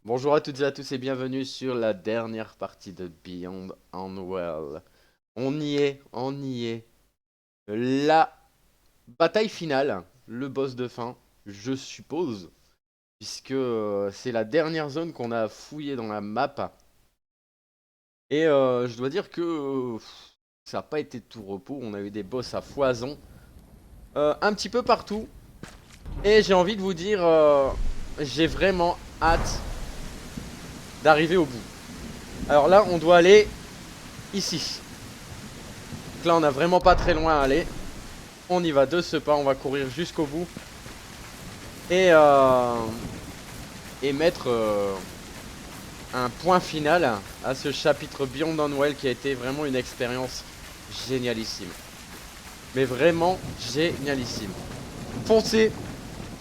Bonjour à toutes et à tous et bienvenue sur la dernière partie de Beyond Unwell. On y est. La bataille finale, le boss de fin, je suppose, puisque c'est la dernière zone qu'on a fouillée dans la map. Et je dois dire que ça n'a pas été tout repos, on a eu des boss à foison, un petit peu partout. Et j'ai envie de vous dire, j'ai vraiment hâte d'arriver au bout. Alors là, on doit aller ici. Donc là, on a vraiment pas très loin à aller. On y va de ce pas, on va courir jusqu'au bout. Et, mettre un point final à ce chapitre Beyond Unwell qui a été vraiment une expérience génialissime. Mais vraiment génialissime. Foncez,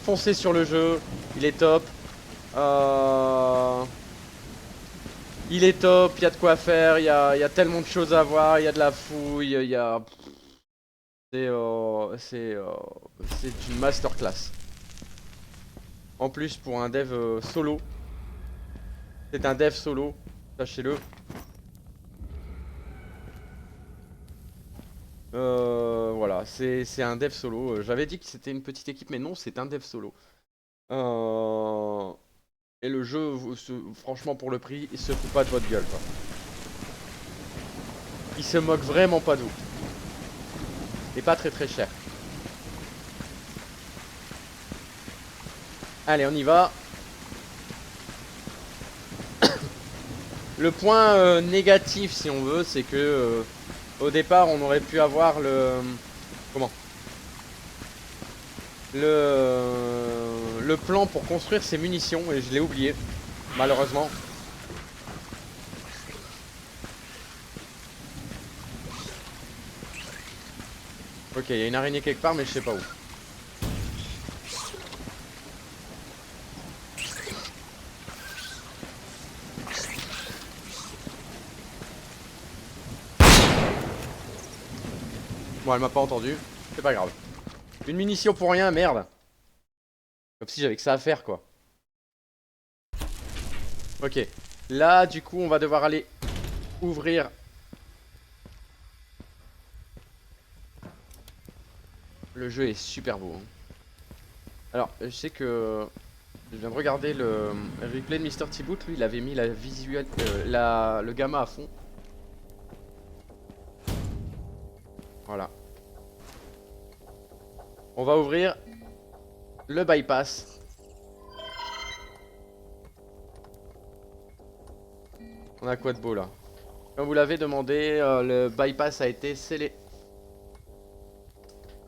foncez sur le jeu, il est top. Euh, il est top, il y a de quoi faire, il y a tellement de choses à voir, il y a de la fouille, il y a... C'est une masterclass. En plus, pour un dev solo, c'est un dev solo, sachez-le. Voilà, c'est un dev solo. J'avais dit que c'était une petite équipe, mais non, c'est un dev solo. Euh, et le jeu, franchement, pour le prix, il se fout pas de votre gueule, quoi. Il se moque vraiment pas de vous. Et pas très très cher. Allez, on y va. Le point négatif, si on veut, c'est que au départ, on aurait pu avoir comment le plan pour construire ses munitions et je l'ai oublié, malheureusement. Ok, il y a une araignée quelque part, mais je sais pas où. Bon, elle m'a pas entendu, c'est pas grave. Une munition pour rien, merde. Comme si j'avais que ça à faire, quoi. Ok, là, du coup, on va devoir aller ouvrir. Le jeu est super beau, hein. Alors, je sais que je viens de regarder le replay de Mister T-Boot. Lui, il avait mis la visuelle, le gamma à fond. Voilà. On va ouvrir le bypass. On a quoi de beau là? Comme vous l'avez demandé, le bypass a été scellé.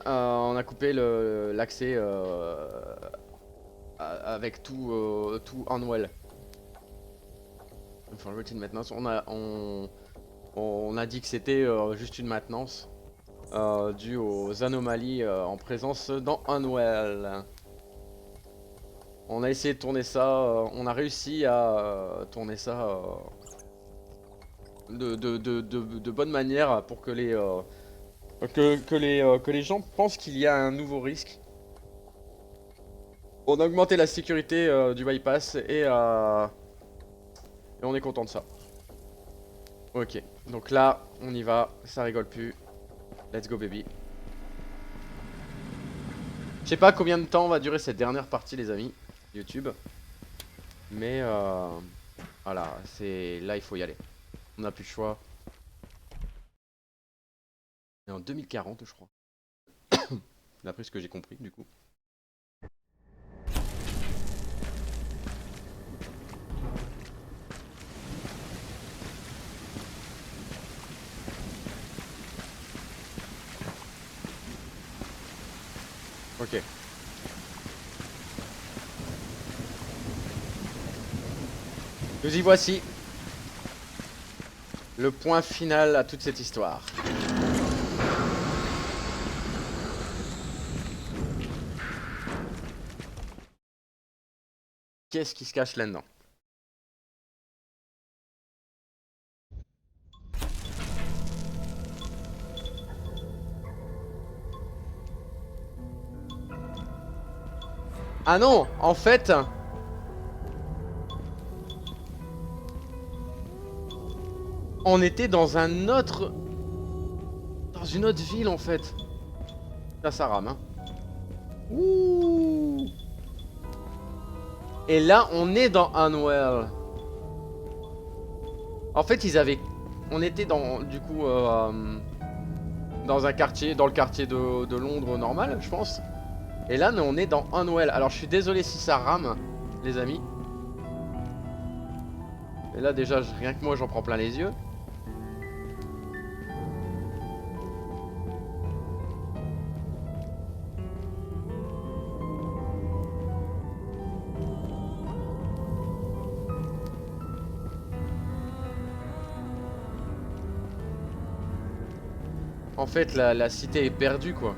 On a coupé l'accès avec tout Unwell. Enfin, routine maintenance. On a dit que c'était juste une maintenance due aux anomalies en présence dans Unwell. On a essayé de tourner ça, on a réussi à tourner ça de bonne manière pour que les gens pensent qu'il y a un nouveau risque. On a augmenté la sécurité du bypass et on est content de ça. Ok, donc là, on y va, ça rigole plus. Let's go baby. Je sais pas combien de temps va durer cette dernière partie les amis, YouTube. Mais voilà, là il faut y aller. On n'a plus le choix. Et en 2040 je crois. D'après ce que j'ai compris du coup. Ok. Nous y voici. Le point final à toute cette histoire. Qu'est-ce qui se cache là-dedans? Ah non, en fait... On était dans un autre... Dans une autre ville en fait. Là ça rame hein. Ouh. Et là on est dans Unwell. En fait ils avaient... On était dans... Du coup... dans un quartier... Dans le quartier de Londres normal je pense. Et là on est dans Unwell. Alors je suis désolé si ça rame les amis. Et là déjà rien que moi j'en prends plein les yeux. En fait la cité est perdue quoi.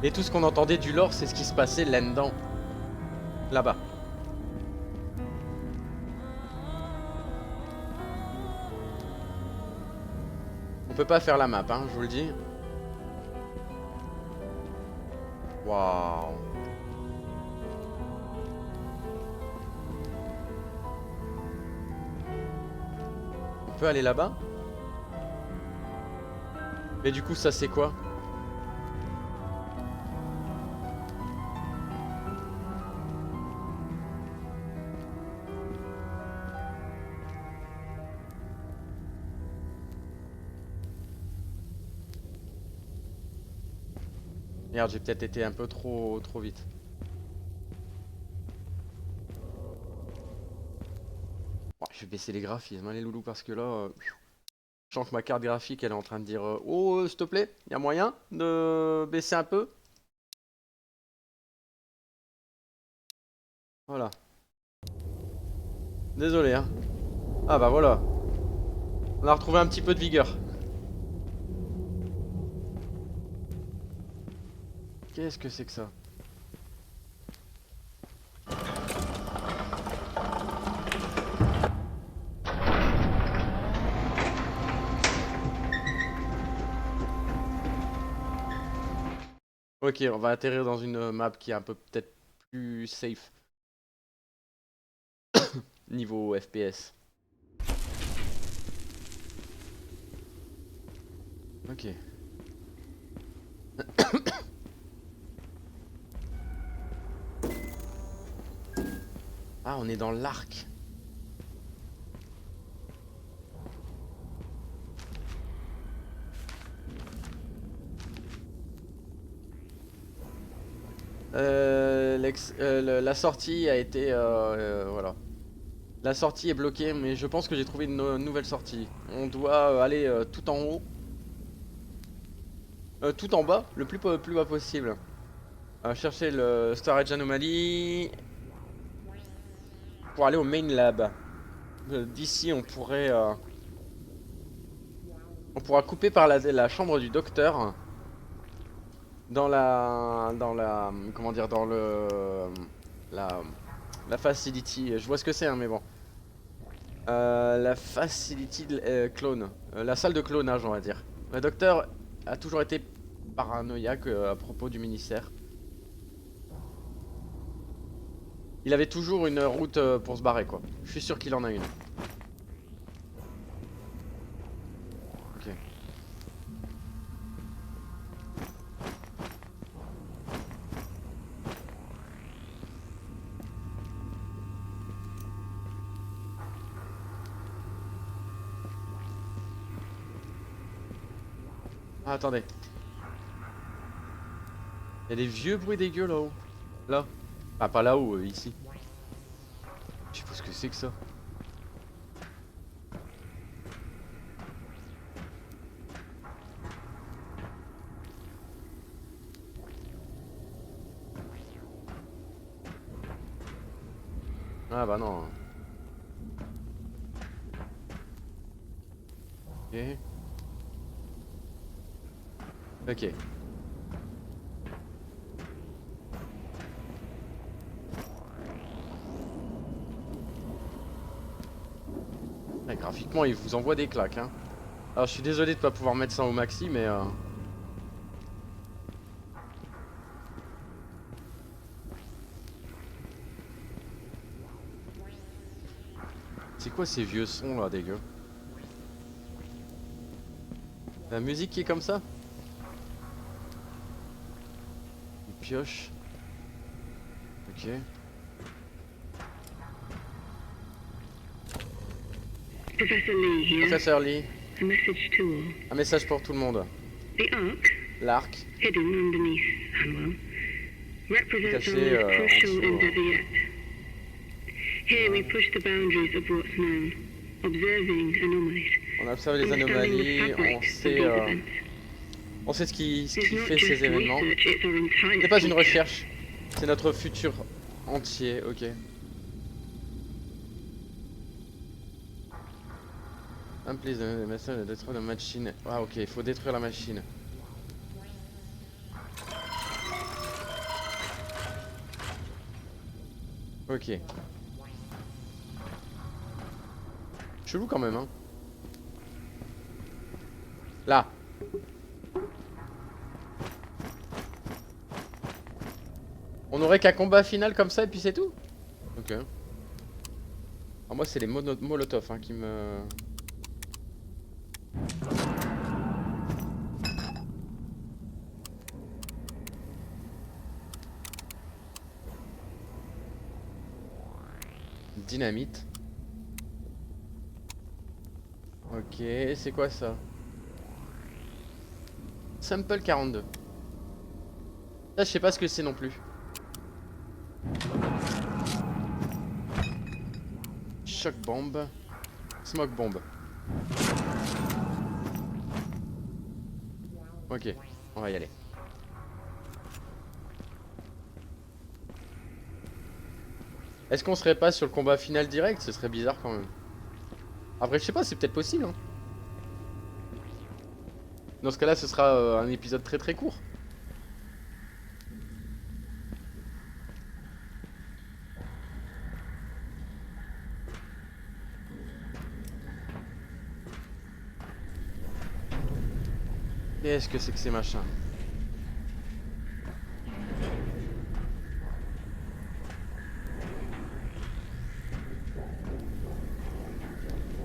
Et tout ce qu'on entendait du lore c'est ce qui se passait là-dedans. Là-bas. On peut pas faire la map hein, je vous le dis. Waouh. On peut aller là-bas? Mais du coup ça c'est quoi? Merde, j'ai peut-être été un peu trop vite. Bon, je vais baisser les graphismes, hein, les loulous, parce que là, je sens que ma carte graphique, elle est en train de dire oh, s'il te plaît, y a moyen de baisser un peu? Voilà. Désolé, hein. Ah bah voilà. On a retrouvé un petit peu de vigueur. Qu'est-ce que c'est que ça? Ok, on va atterrir dans une map qui est un peu peut-être plus safe. Niveau FPS. Ok. Ah, on est dans l'arc. La sortie a été... voilà. La sortie est bloquée, mais je pense que j'ai trouvé une nouvelle sortie. On doit aller tout en haut. Tout en bas, le plus bas possible. Chercher le Storage Anomaly. Pour aller au Main Lab. D'ici, on pourrait... on pourra couper par la chambre du docteur. Dans la... Dans la... Comment dire? Dans le... La... La facility. Je vois ce que c'est, hein, mais bon. La facility clone. La salle de clonage, on va dire. Le docteur a toujours été paranoïaque à propos du ministère. Il avait toujours une route pour se barrer, quoi. Je suis sûr qu'il en a une. Ok. Ah, attendez. Il y a des vieux bruits dégueux là-haut. Là. Ah, pas là-haut, ici. Je sais pas ce que c'est que ça. Ah bah non. Ok. Ok. Ouais, graphiquement, il vous envoie des claques, hein. Alors, je suis désolé de pas pouvoir mettre ça au maxi, mais... C'est quoi ces vieux sons là, dégueu? La musique qui est comme ça? Une pioche. Ok. Professor Lee here. Professeur Lee, A message to all. un message pour tout le monde. The Ark, L'arc, hidden underneath Hanwell, represents our caché most en crucial dessous. endeavor yet. Here we push the boundaries of what's known, observing anomalies, On observe les understanding the anomalies, fabric on of sait, these events. on sait ce qui It's not fait just ces événements. research, it's our entire C'est pas une future. recherche, c'est notre futur entier, ok. Implique de message de détruire la machine. Ah ok, il faut détruire la machine. Ok. Chelou quand même, hein. Là. On aurait qu'un combat final comme ça et puis c'est tout. Ok. Alors moi c'est les Molotov hein, qui me... Dynamite. Ok, c'est quoi ça? Sample 42. Ça je sais pas ce que c'est non plus. Shock bomb. Smoke bomb. Ok, on va y aller. Est-ce qu'on serait pas sur le combat final direct? Ce serait bizarre quand même. Après je sais pas, c'est peut-être possible hein. Dans ce cas là ce sera un épisode très très court. Qu'est-ce que c'est que ces machins?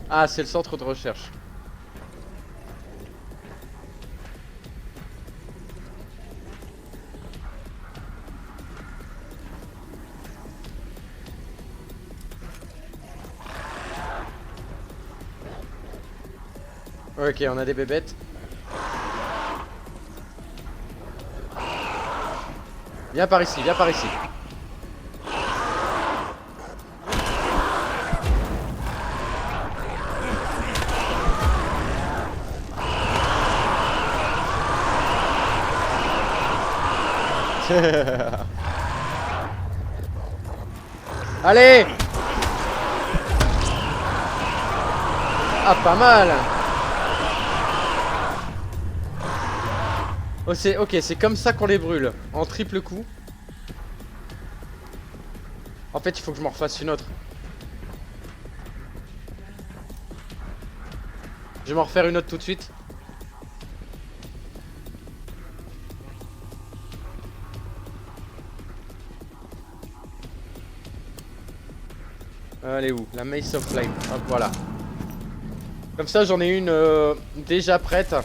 Ah, c'est le centre de recherche. Ok, on a des bébêtes. Viens par ici, viens par ici. Allez! Ah, pas mal! Oh, ok, c'est comme ça qu'on les brûle. En triple coup. En fait, il faut que je m'en refasse une autre. Je vais m'en refaire une autre tout de suite. Elle est où? La Mace of Flame. Hop, voilà. Comme ça, j'en ai une déjà prête.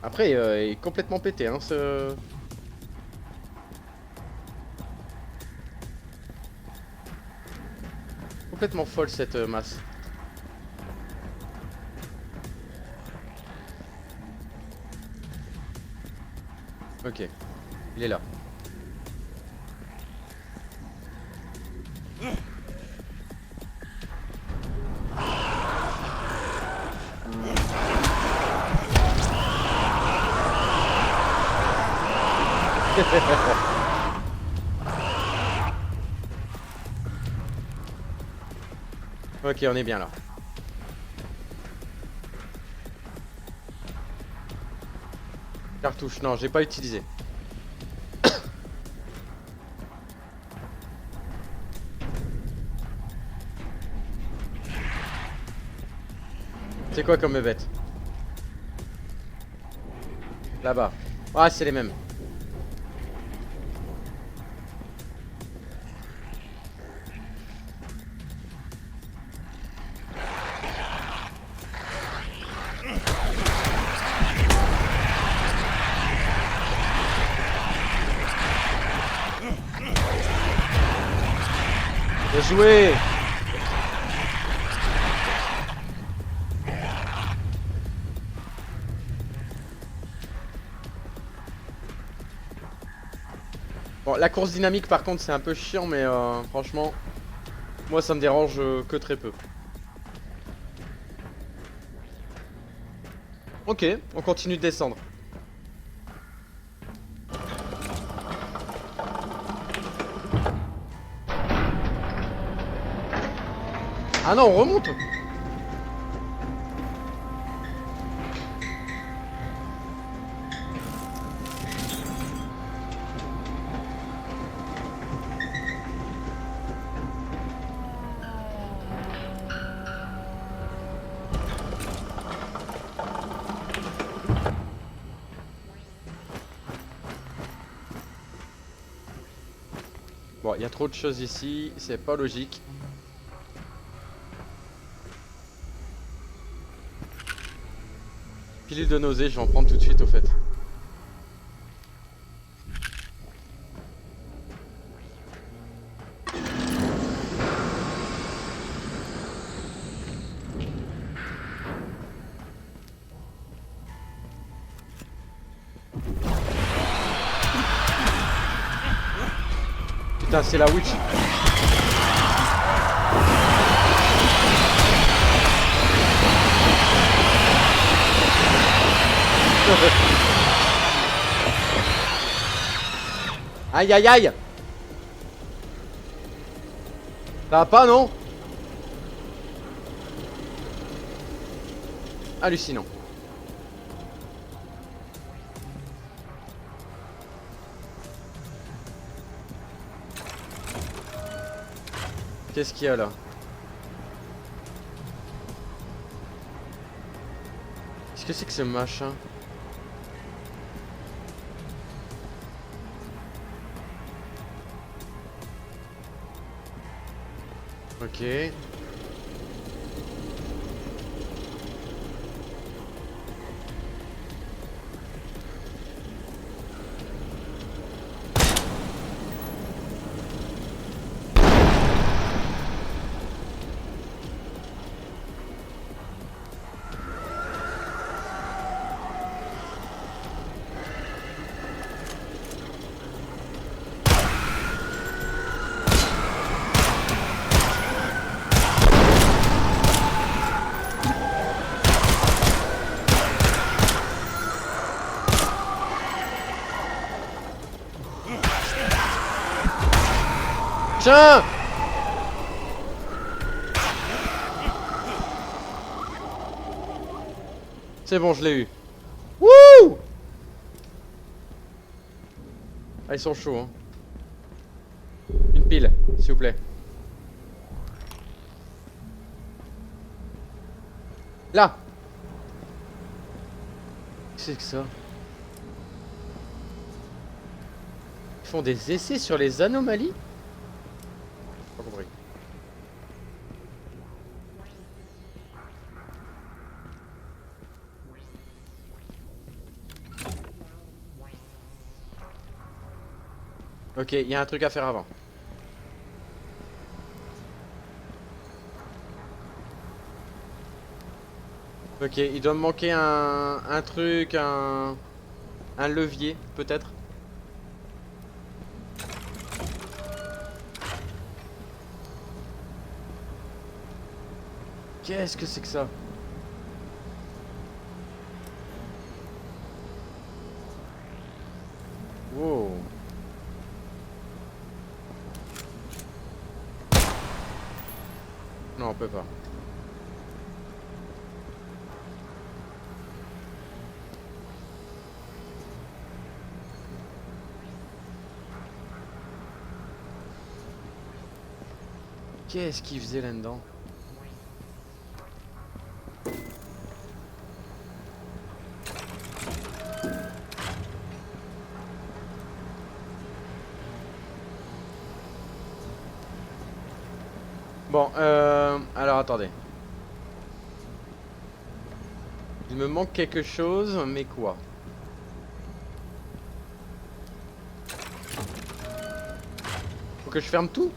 Après, il est complètement pété, hein, ce... Complètement folle, cette masse. Ok. Il est là. Ok, on est bien là. Cartouche, non, j'ai pas utilisé. C'est quoi comme bête? Là-bas. Ah, c'est les mêmes. joué. Bon, la course dynamique par contre c'est un peu chiant, mais franchement, moi ça me dérange que très peu. Ok, on continue de descendre. Ah non, on remonte. Bon, il y a trop de choses ici, c'est pas logique. Pilule de nausée, je vais en prendre tout de suite au fait. Putain, c'est la witch. Aïe aïe aïe. Ça va pas, non? Hallucinant. Qu'est-ce qu'il y a là? Qu'est-ce que c'est que ce machin? Ok. Tiens! C'est bon, je l'ai eu. Wouh! Ah, ils sont chauds, hein. Une pile, s'il vous plaît. Là! Qu'est-ce que c'est que ça? Ils font des essais sur les anomalies? Pas compris. Ok, il y a un truc à faire avant. Ok, il doit me manquer un truc, un levier, peut-être. Qu'est-ce que c'est que ça? Wow. Non, on peut pas. Qu'est-ce qu'il faisait là-dedans? Bon, alors attendez. Il me manque quelque chose, mais quoi? Faut que je ferme tout?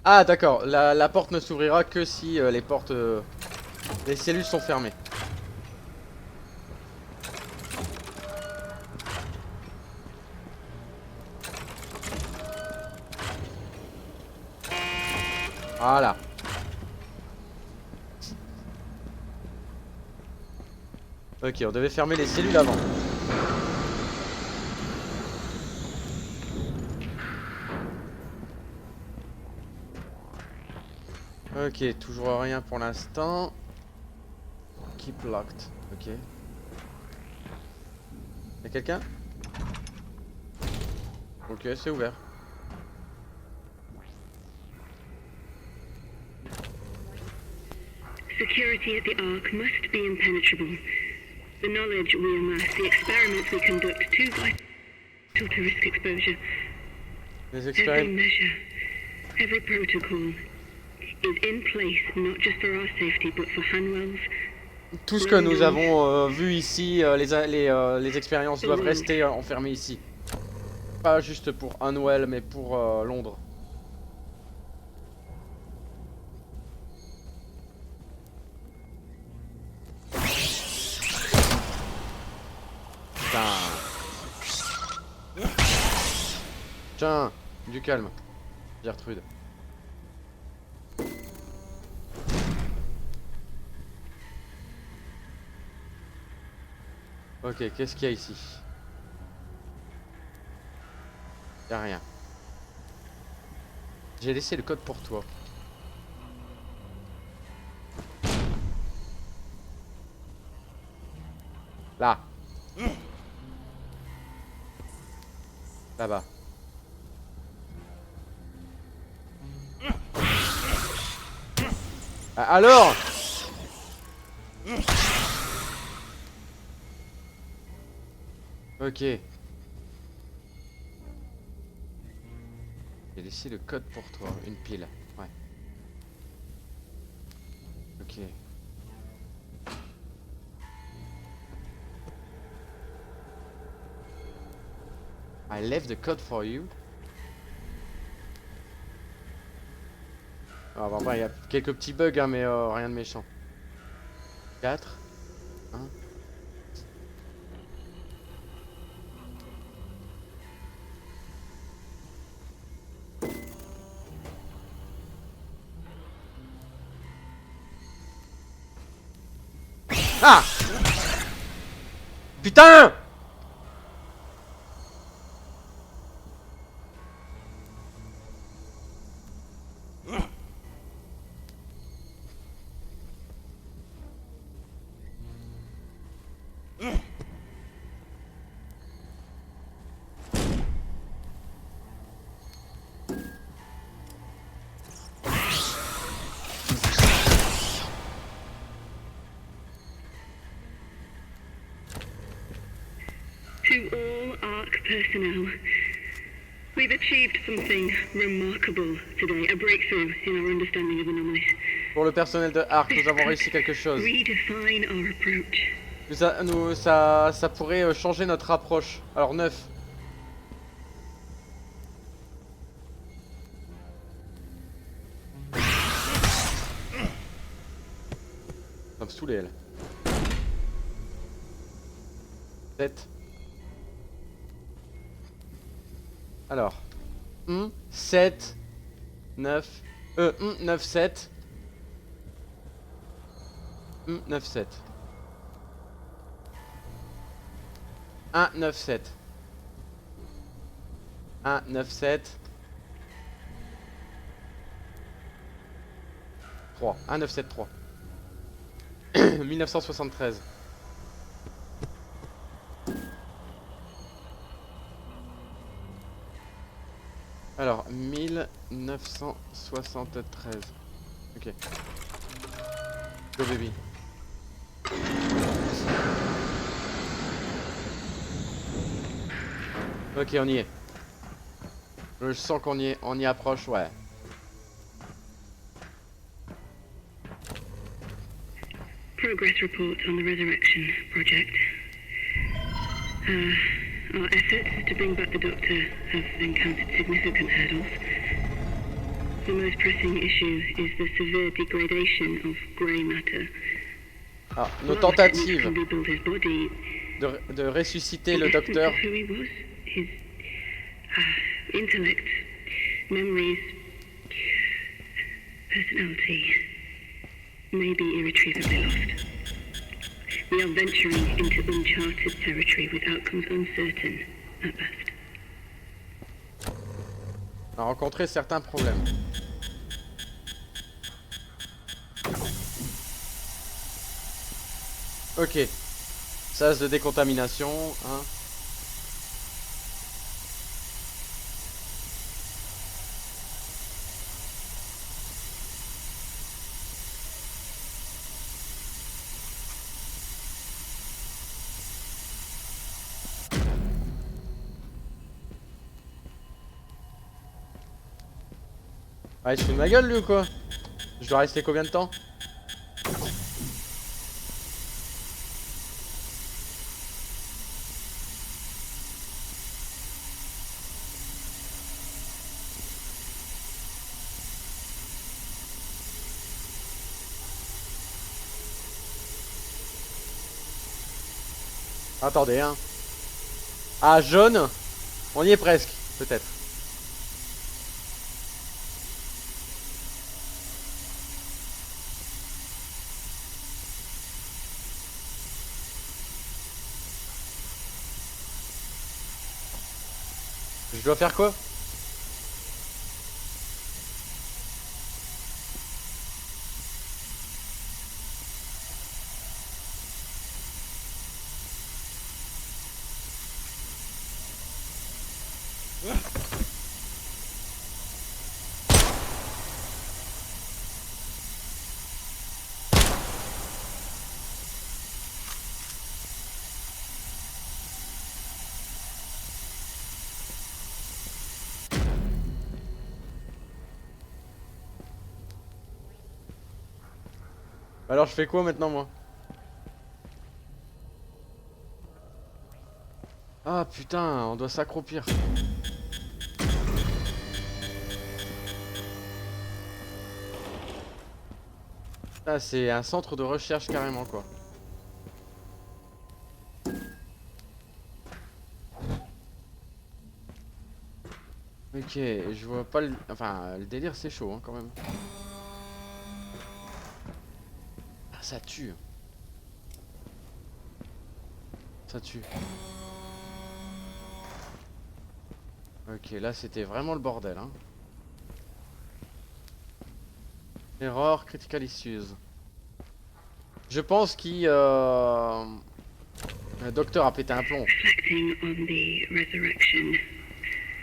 Ah d'accord, la porte ne s'ouvrira que si les portes... les cellules sont fermées. Voilà. Ok, on devait fermer les cellules avant. Ok, toujours rien pour l'instant. Keep locked. Ok. Y'a quelqu'un? Ok, c'est ouvert. Security at the Ark must be impenetrable. The knowledge we amass, the experiments we conduct, too vital to risk exposure. Les Every expériences... measure, every protocol is in place not just for our safety, but for Hanwell's. Tout ce que nous avons vu ici, les expériences doivent rester enfermées ici. Pas juste pour Hanwell, mais pour Londres. Putain. Tiens, du calme, Gertrude. Ok, qu'est-ce qu'il y a ici? Y'a rien. J'ai laissé le code pour toi. Là. Là-bas. Ah, alors? Ok. J'ai laissé le code pour toi, une pile. Ouais. Ok. I left the code for you. Ah, bah, il y a quelques petits bugs, hein, mais rien de méchant. 4. 1. Ah! Putain! To all ARC personnel, we've achieved something remarkable today, a breakthrough in our understanding of anomalies. Pour le personnel de Ark, nous avons réussi quelque chose. Redefine our approach. Ça pourrait changer notre approche. Alors 9. Ça me saouler elle. 7. Alors. 7. 9. 9, 7. 9, 7. 1, 9, 7. 1, 9, 7. 3. 1, 9, 7, 3. 1973. Alors, 1973. Ok. Go baby. Ok, on y est. Je sens qu'on y approche, ouais. Progress report on the Resurrection project. Our efforts to bring back the Doctor have encountered significant hurdles. The most pressing issue is the severe degradation of grey matter. Ah, nos While the techniques tentatives can rebuild his body, de ressusciter the le essence docteur. of who he was, his intellect, memories, personality, may be irretrievably lost. We are venturing into uncharted territory with outcomes uncertain at best. On a rencontré certains problèmes. Ok. Sas de décontamination, hein. Ah, il se fout de ma gueule lui ou quoi? Je dois rester combien de temps? Attendez, hein. Ah, jaune. On y est presque, peut-être. Je dois faire quoi? Alors je fais quoi maintenant moi? Ah putain, on doit s'accroupir. Ah, c'est un centre de recherche carrément quoi. Ok, je vois pas le... Enfin, le délire c'est chaud hein, quand même. Ah, ça tue. Ça tue. Ok, là c'était vraiment le bordel hein. Error, critical issues. Je pense qu'il... Le docteur a pété un plomb. Reflecting on the resurrection,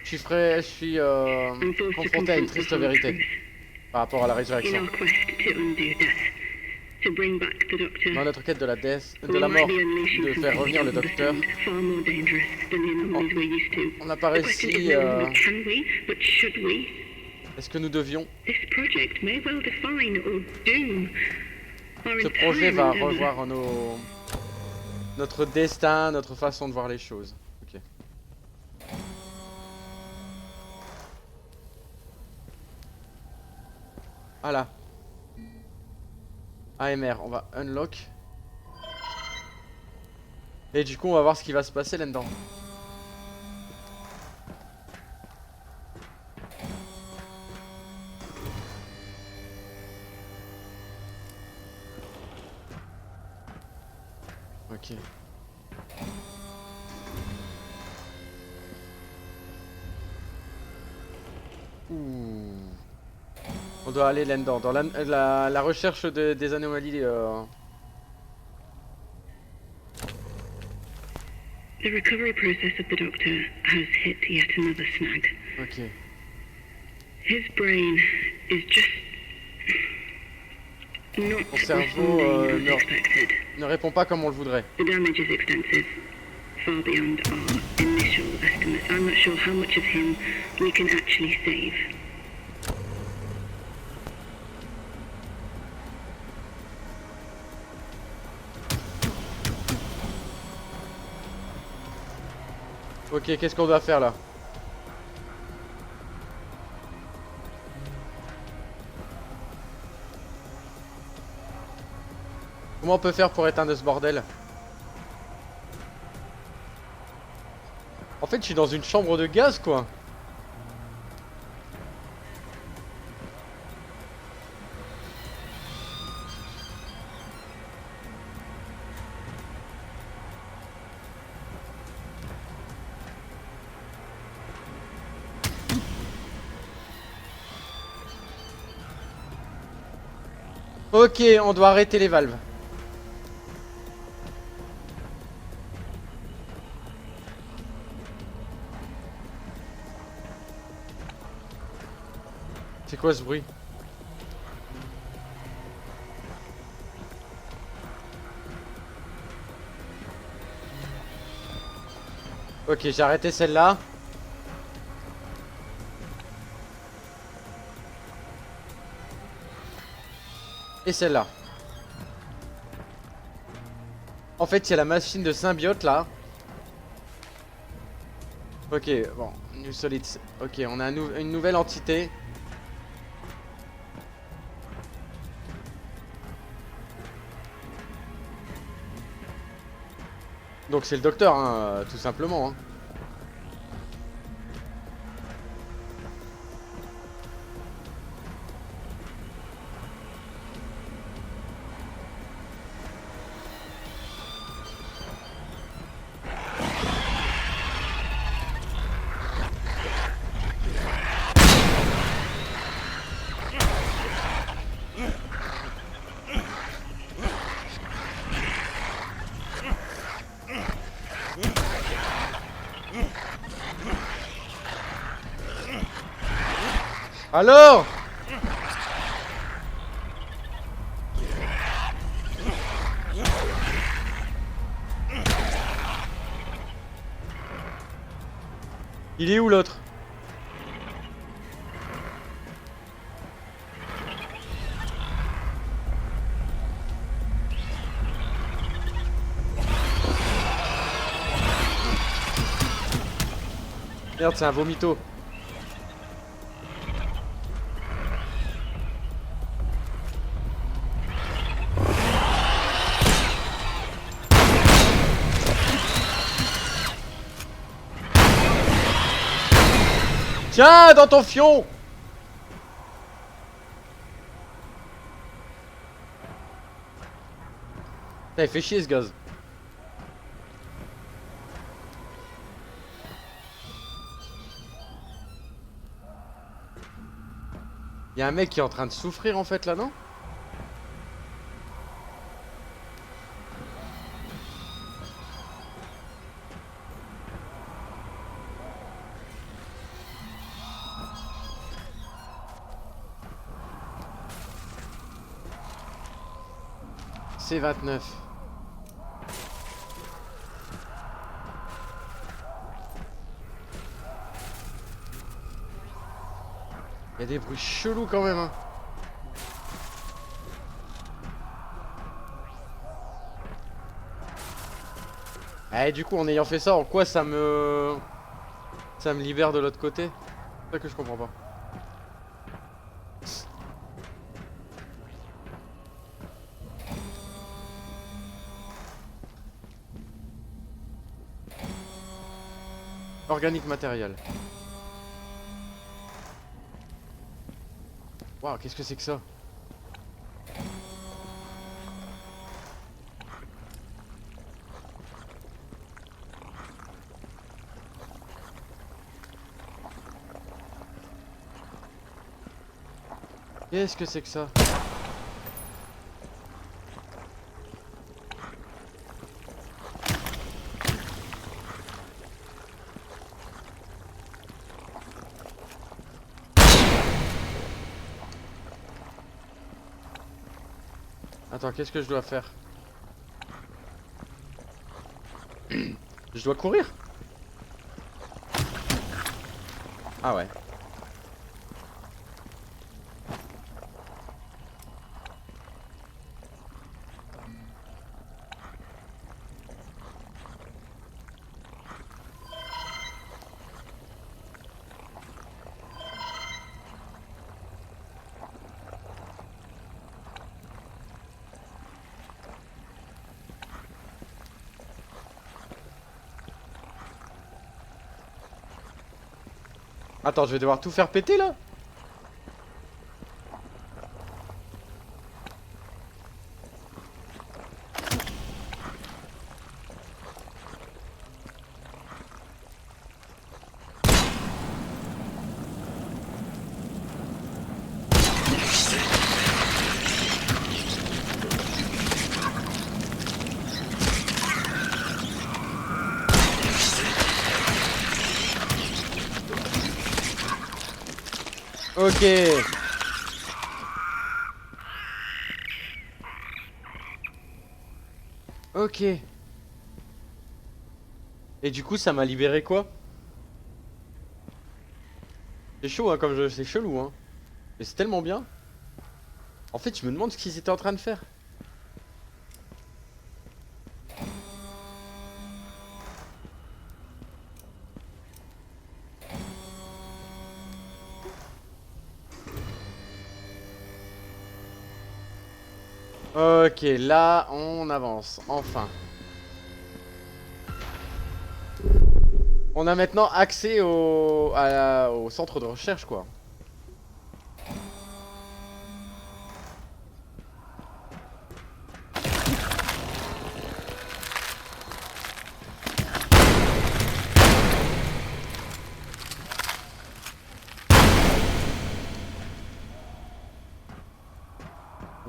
Je suis I'm forced to confronté à une confront the triste hard vérité truth. par rapport à la In résurrection. our quest to undo death, to bring back the Doctor, Dans notre quête de de we la might mort, be unleashing de faire something revenir le against the docteur, stand, far more dangerous than the anomalies we're used to. on n'a pas The question réussi... is not only can we, but should we? Est-ce que nous devions? This project may well define or doom our Ce entire projet va endeavor. revoir notre destin, notre façon de voir les choses. Ok. Ah là. AMR, on va unlock. Et du coup, on va voir ce qui va se passer là-dedans. Ok. Ouh. On doit aller là-dedans, dans la recherche des anomalies. The recovery process of the Doctor has hit yet another snag. Ok. His brain is just not Mon cerveau responding as expected. ne répond pas comme on le voudrait. The damage is extensive, far beyond our initial estimates. I'm not sure how much of him we can actually save. Ok, qu'est-ce qu'on doit faire là? Comment on peut faire pour éteindre ce bordel? En fait, je suis dans une chambre de gaz, quoi. Ok, on doit arrêter les valves. C'est quoi ce bruit? Ok, j'ai arrêté celle-là. Et celle-là. En fait, il y a la machine de symbiote là. Ok, bon, New Solid. Ok, on a une nouvelle entité. Donc c'est le docteur, hein, tout simplement. Hein. Alors? Il est où l'autre? Merde, c'est un vomito. Tiens, dans ton fion! Putain, il fait chier ce gaz. Il y a un mec qui est en train de souffrir en fait là, non? C29. Il y a des bruits chelous quand même. Hein. Et du coup, en ayant fait ça, en quoi ça me libère de l'autre côté? C'est ça que je comprends pas. Organique matériel. Waouh, qu'est-ce que c'est que ça? Qu'est-ce que c'est que ça? Attends, qu'est-ce que je dois faire? Je dois courir? Ah ouais. Attends, je vais devoir tout faire péter là. Ok. Ok. Et du coup, ça m'a libéré quoi? C'est chaud, hein, comme jeu, c'est chelou, hein. Mais c'est tellement bien. En fait, je me demande ce qu'ils étaient en train de faire. Ok, là, on avance, enfin. On a maintenant accès au centre de recherche, quoi.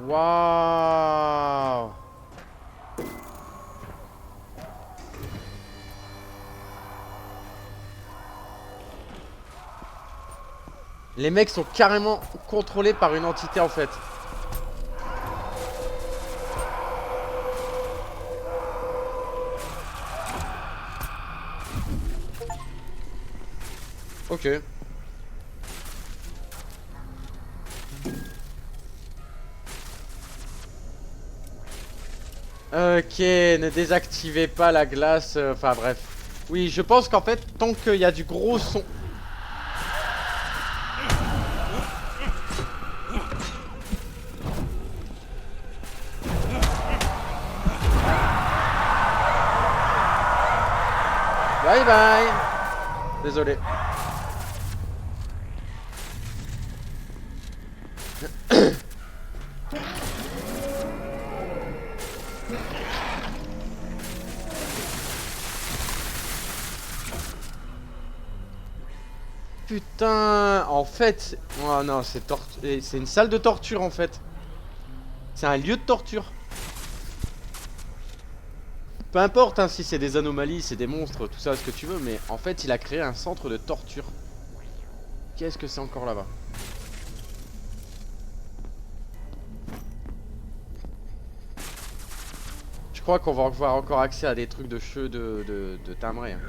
Waouh! Les mecs sont carrément contrôlés par une entité en fait. Ok. Ok, ne désactivez pas la glace. Enfin bref. Oui, je pense qu'en fait, tant qu'il y a du gros son. Bye bye. Désolé. Putain, en fait. Oh non, c'est une salle de torture en fait. C'est un lieu de torture. Peu importe hein, si c'est des anomalies, c'est des monstres, tout ça, ce que tu veux, mais en fait, il a créé un centre de torture. Qu'est-ce que c'est encore là-bas? Je crois qu'on va avoir encore accès à des trucs de cheveux de timbré. Hein.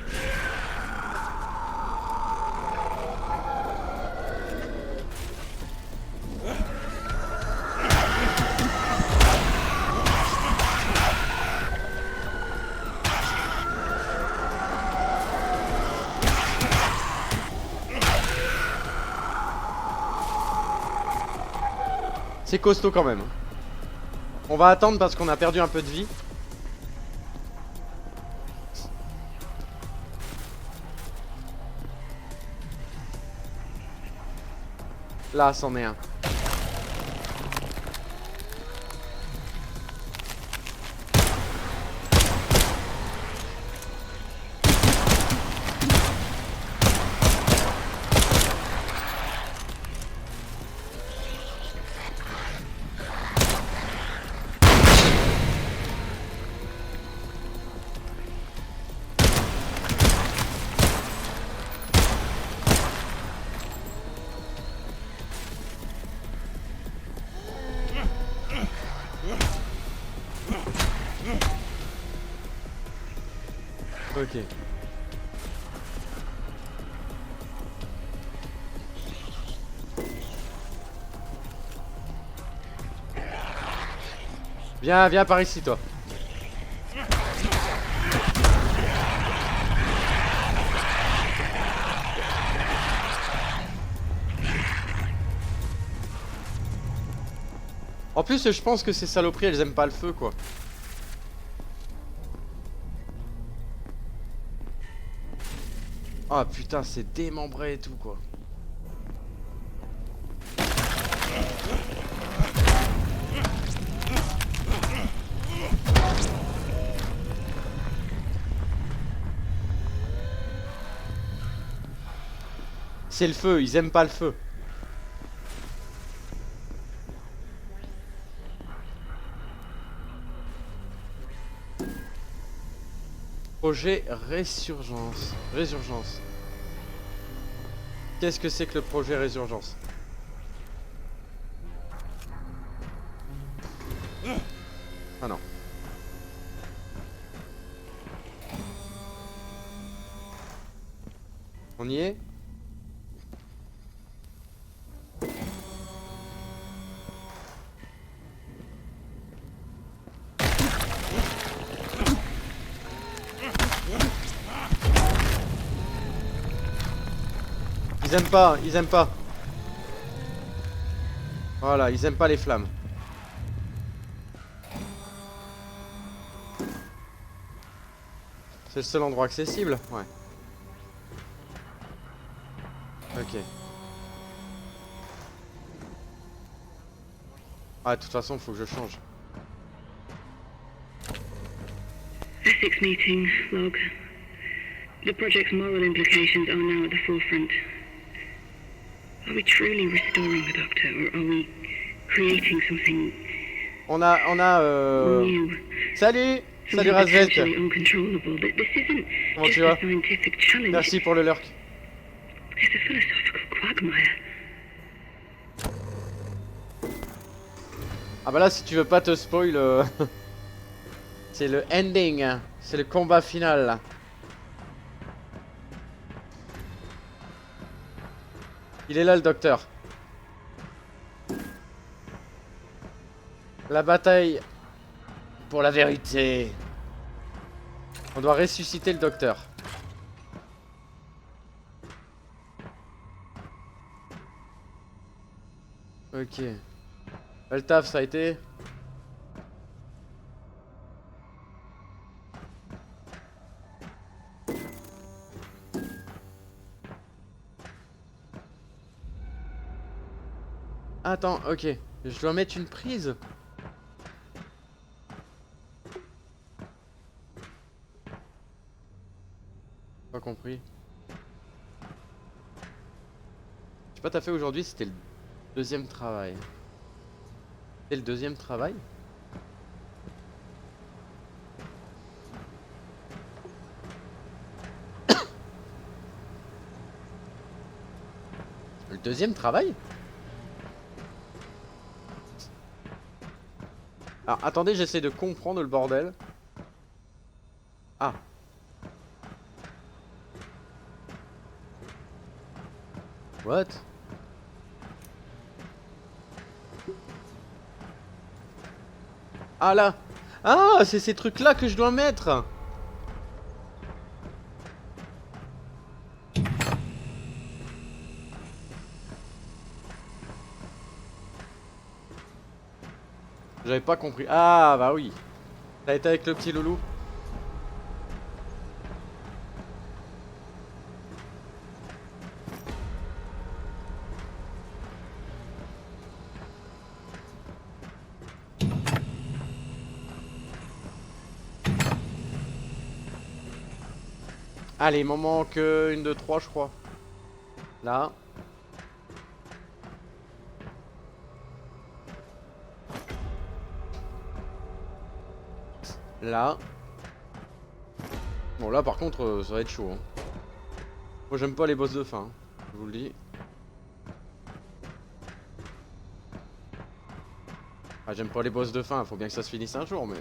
C'est costaud quand même. On va attendre parce qu'on a perdu un peu de vie. Là, c'en est un. Ok. Viens, viens par ici, toi. En plus, je pense que ces saloperies, elles aiment pas le feu, quoi. Ah putain, c'est démembré et tout, quoi. C'est le feu, ils aiment pas le feu. Projet Résurgence. Résurgence. Qu'est-ce que c'est que le projet Résurgence? Ah non. On y est? Ils aiment pas, ils aiment pas. Voilà, ils aiment pas les flammes. C'est le seul endroit accessible? Ouais. Ok. Ah, de toute façon, faut que je change. Ethics meeting, log. The project's moral implications are now at the forefront. Are we truly restoring the Doctor, or are we creating something On a new? Salut! Salut Something Razvelk! potentially uncontrollable. This isn't Comment just tu a vas? scientific challenge. Merci pour le lurk. It's a philosophical quagmire. Ah bah là, si tu veux pas te spoil, c'est le ending, hein. C'est le combat final là. Il est là le docteur. La bataille pour la vérité. On doit ressusciter le docteur. Ok. Le taf ça a été. Attends, ok. Je dois mettre une prise. Pas compris. Je sais pas, t'as fait aujourd'hui, c'était le deuxième travail. C'était le deuxième travail? Le deuxième travail? Alors attendez, j'essaie de comprendre le bordel. Ah. What? Ah là. Ah, c'est ces trucs là que je dois mettre. J'avais pas compris. Ah bah oui. T'as été avec le petit loulou? Allez, il m'en manque une, deux, trois, je crois. Là. Là. Bon, là, par contre, ça va être chaud. Hein. Moi, j'aime pas les boss de fin. Hein, je vous le dis. Ah, j'aime pas les boss de fin. Faut bien que ça se finisse un jour, mais...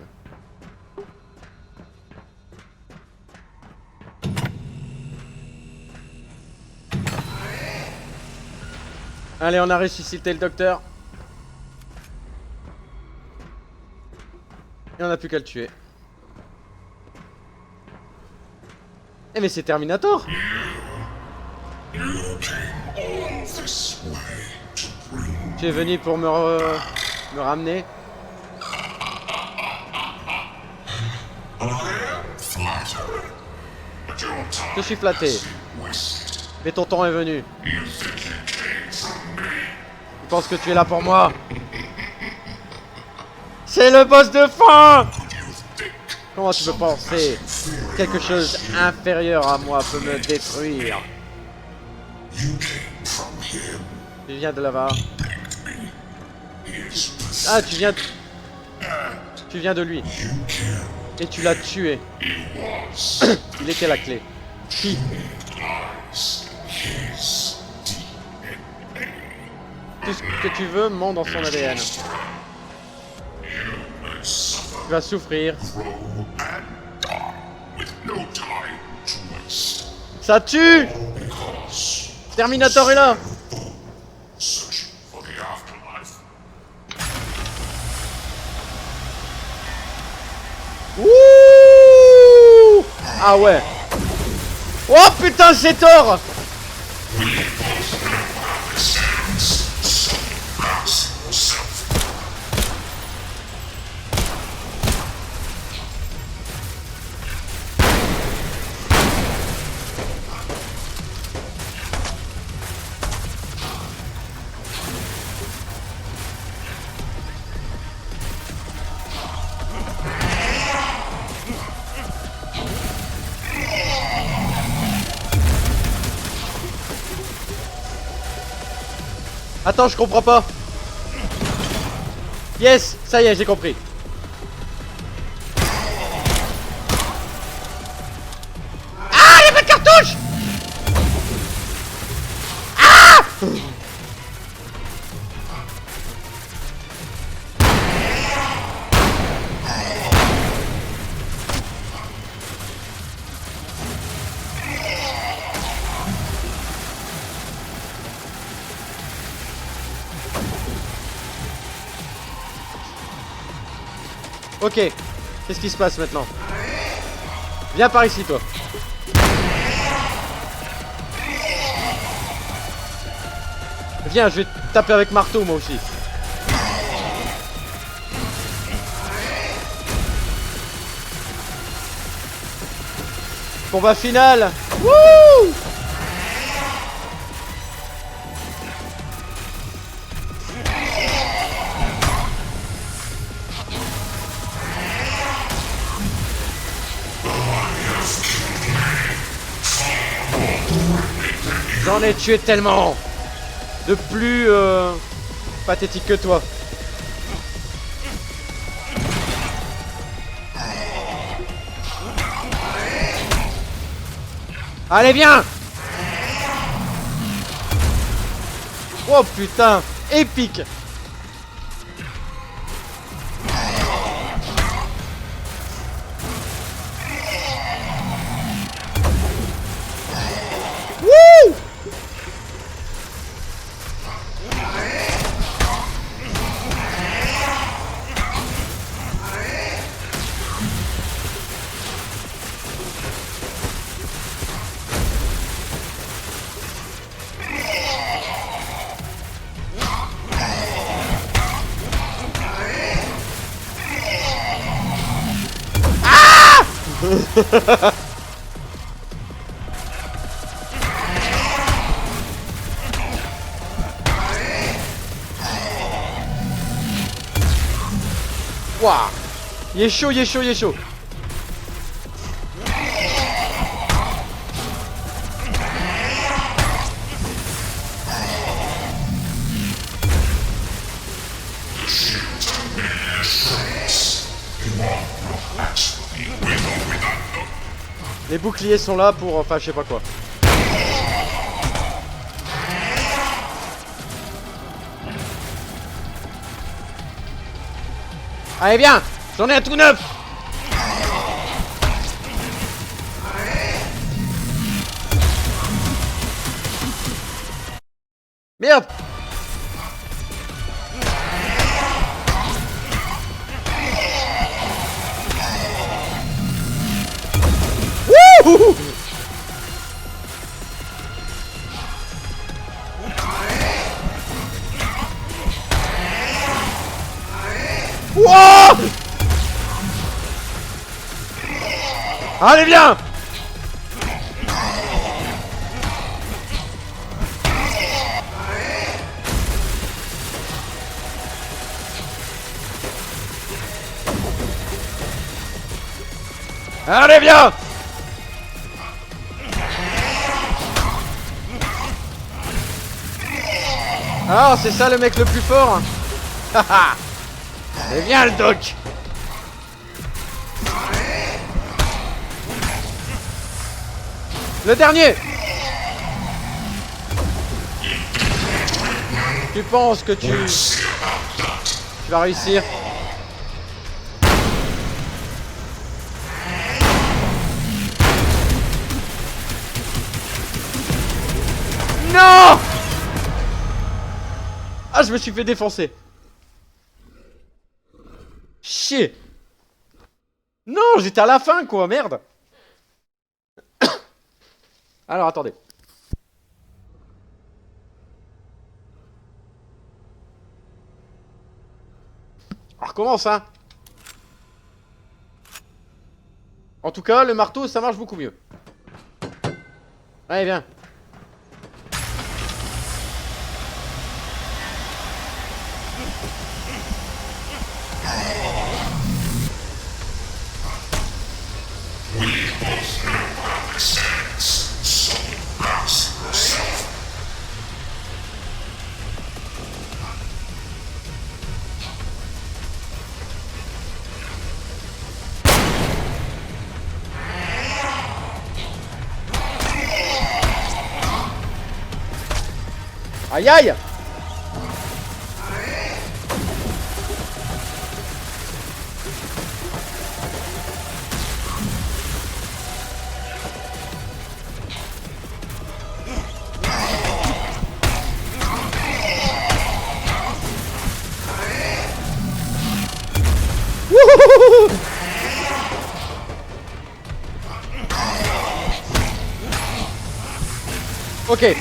Allez, on a ressuscité le docteur. Et on n'a plus qu'à le tuer. Eh mais c'est Terminator! Tu es venu pour me ramener? Je suis flatté. Mais ton temps est venu. Tu penses que tu es là pour moi? C'est le boss de fin! Comment tu peux penser? Quelque chose inférieur à moi peut me détruire. Tu viens de là-bas. Ah, tu viens... Tu viens de lui. Et tu l'as tué. Il était la clé. Qui? Tout ce que tu veux monte dans son ADN. Tu vas souffrir. Ça tue! Terminator est là! Ouh! Ah ouais! Oh putain, c'est Thor! Attends, je comprends pas. Yes, ça y est, j'ai compris. Ah, il y a pas de cartouche. Ah! Ok, qu'est-ce qui se passe maintenant? Viens par ici, toi. Viens, je vais te taper avec marteau, moi aussi. Combat final. Wouh! J'en ai tué tellement de plus pathétique que toi. Allez, viens! Oh putain, épique! Wouh! Waouh! Il est chaud, il est chaud, il est chaud. Les boucliers sont là pour... Enfin, je sais pas quoi. Allez, viens! J'en ai un tout neuf! Merde! Wouhou! Wouah! Allez, viens! Allez, viens! Alors, c'est ça le mec le plus fort. Haha. Mais viens le doc. Le dernier. Tu penses que tu vas réussir? Non! Ah, je me suis fait défoncer. Chier. Non, j'étais à la fin, quoi, merde. Alors, attendez. On recommence, hein. En tout cas, le marteau, ça marche beaucoup mieux. Allez, viens. Aïe aïe. Wouhouhouhou. Ok.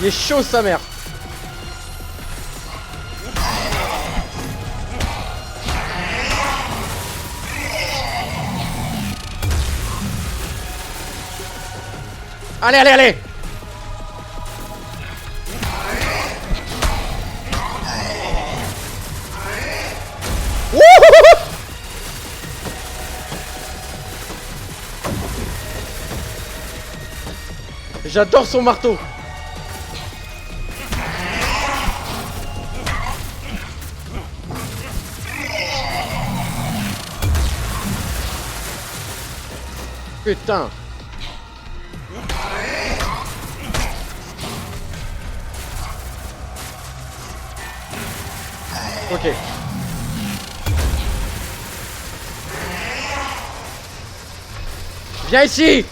Il est chaud sa mère. Allez, allez, allez. Wouhouhou. J'adore son marteau. Putain. Ok. Viens ici.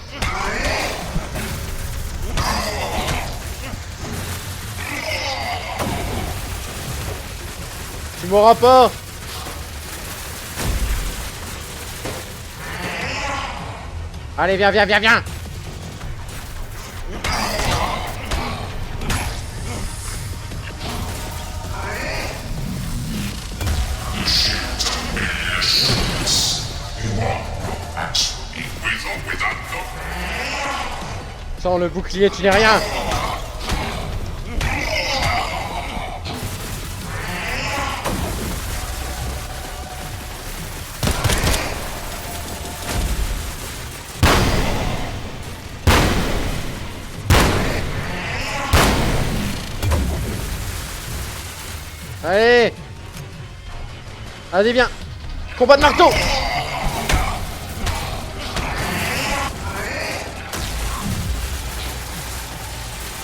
Tu m'auras pas. Allez, viens, viens, viens, viens. Sans le bouclier, tu n'es rien. Allez. Allez, viens. Combat de marteau.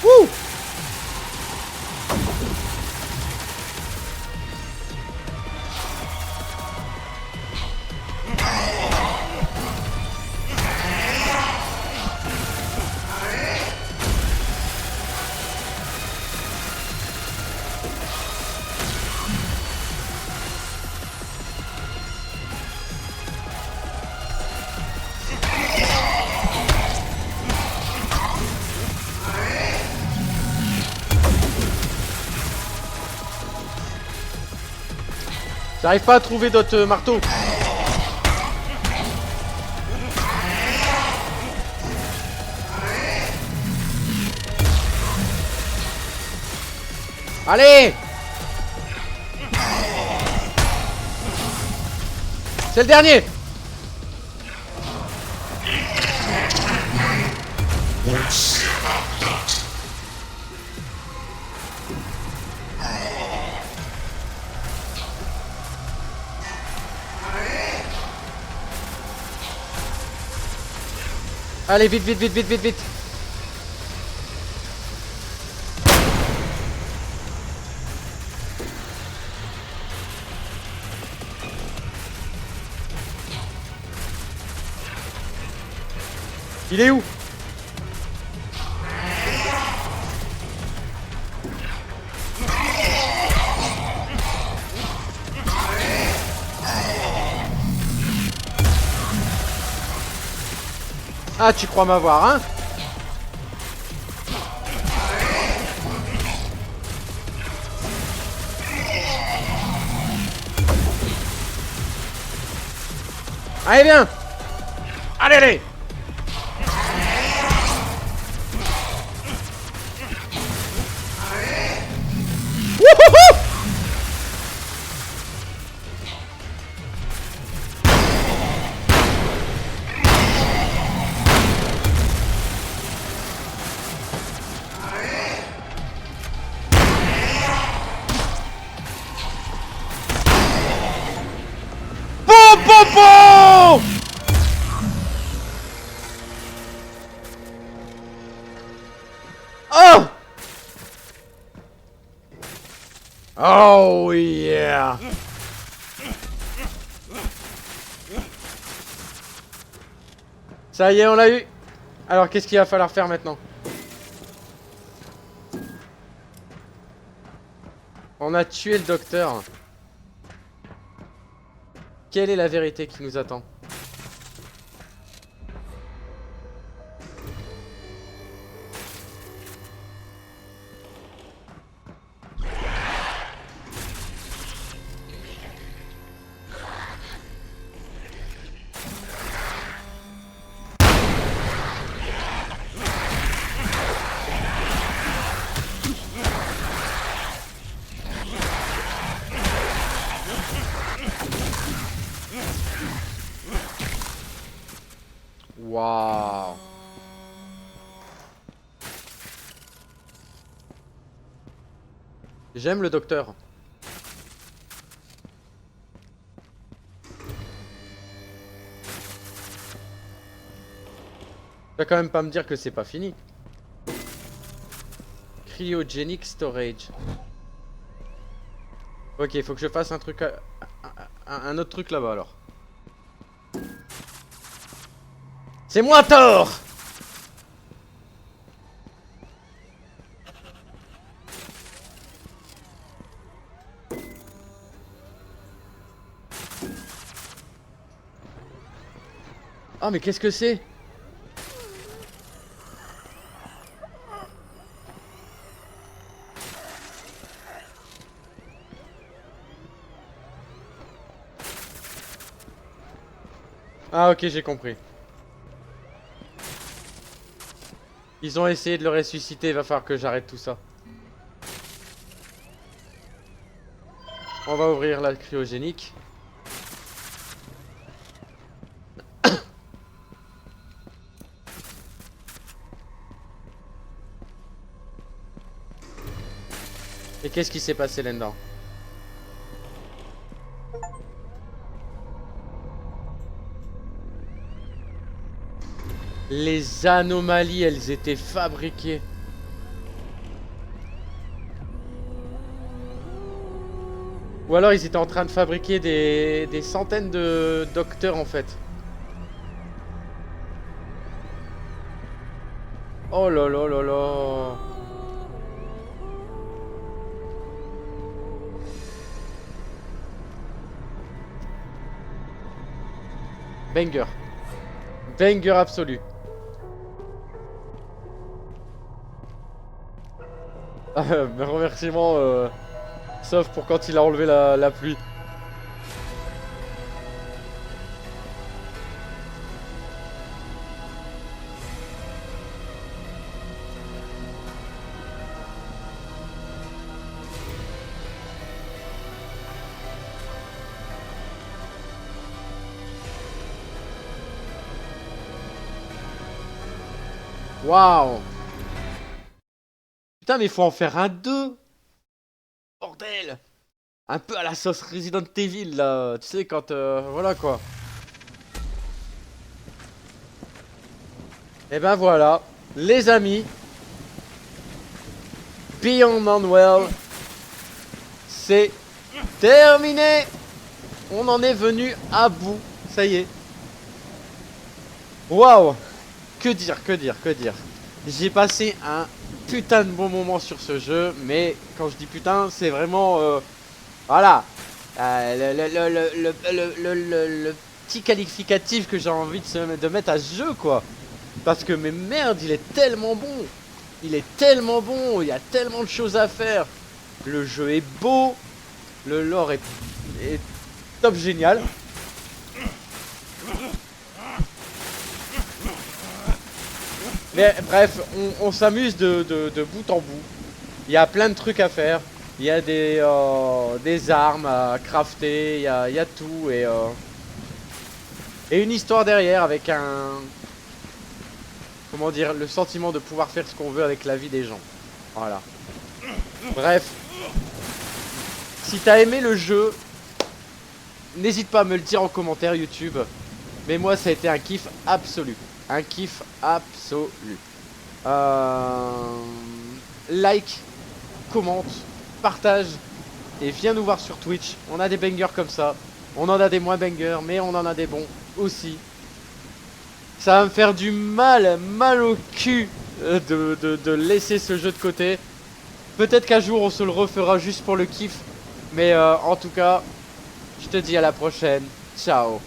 Wouh. J'arrive pas à trouver d'autres marteaux. Allez! C'est le dernier! Allez, vite, vite, vite, vite, vite, vite! Il est où? Ah, tu crois m'avoir, hein? Allez, viens! Allez, allez! Wouhouhou! Bon, bon, bon! Oh! Oh yeah! Ça y est, on l'a eu. Alors, qu'est-ce qu'il va falloir faire maintenant? On a tué le docteur. Quelle est la vérité qui nous attend? Waouh! J'aime le docteur. Tu vas quand même pas me dire que c'est pas fini. Cryogenic storage. Ok, il faut que je fasse un truc, un autre truc là-bas alors. C'est moi Thor! Ah mais qu'est-ce que c'est? Ah ok, j'ai compris. Ils ont essayé de le ressusciter, il va falloir que j'arrête tout ça. On va ouvrir la cryogénique. Et qu'est-ce qui s'est passé là-dedans? Les anomalies, elles étaient fabriquées. Ou alors ils étaient en train de fabriquer des centaines de docteurs en fait. Oh là là là là. Banger. Banger absolu. Mes remerciements, sauf pour quand il a enlevé la pluie. Waouh. Putain, mais faut en faire un 2. Bordel. Un peu à la sauce Resident Evil, là. Tu sais, quand... voilà, quoi. Et ben voilà. Les amis. Beyond Manuel. C'est terminé. On en est venu à bout. Ça y est. Waouh. Que dire, que dire, que dire. J'ai passé un putain de bon moment sur ce jeu. Mais quand je dis putain, c'est vraiment... voilà. Le petit qualificatif que j'ai envie de mettre à ce jeu, quoi. Parce que, mais merde, il est tellement bon. Il est tellement bon. Il y a tellement de choses à faire. Le jeu est beau. Le lore est top génial. Mais bref, on s'amuse de bout en bout. Il y a plein de trucs à faire. Il y a des armes à crafter. Il y a tout. Et une histoire derrière avec un... Comment dire, le sentiment de pouvoir faire ce qu'on veut avec la vie des gens. Voilà. Bref. Si t'as aimé le jeu, n'hésite pas à me le dire en commentaire YouTube. Mais moi, ça a été un kiff absolu. Un kiff absolu. Like, commente, partage. Et viens nous voir sur Twitch. On a des bangers comme ça. On en a des moins bangers, mais on en a des bons aussi. Ça va me faire du mal au cul de laisser ce jeu de côté. Peut-être qu'un jour on se le refera juste pour le kiff. Mais en tout cas, je te dis à la prochaine. Ciao.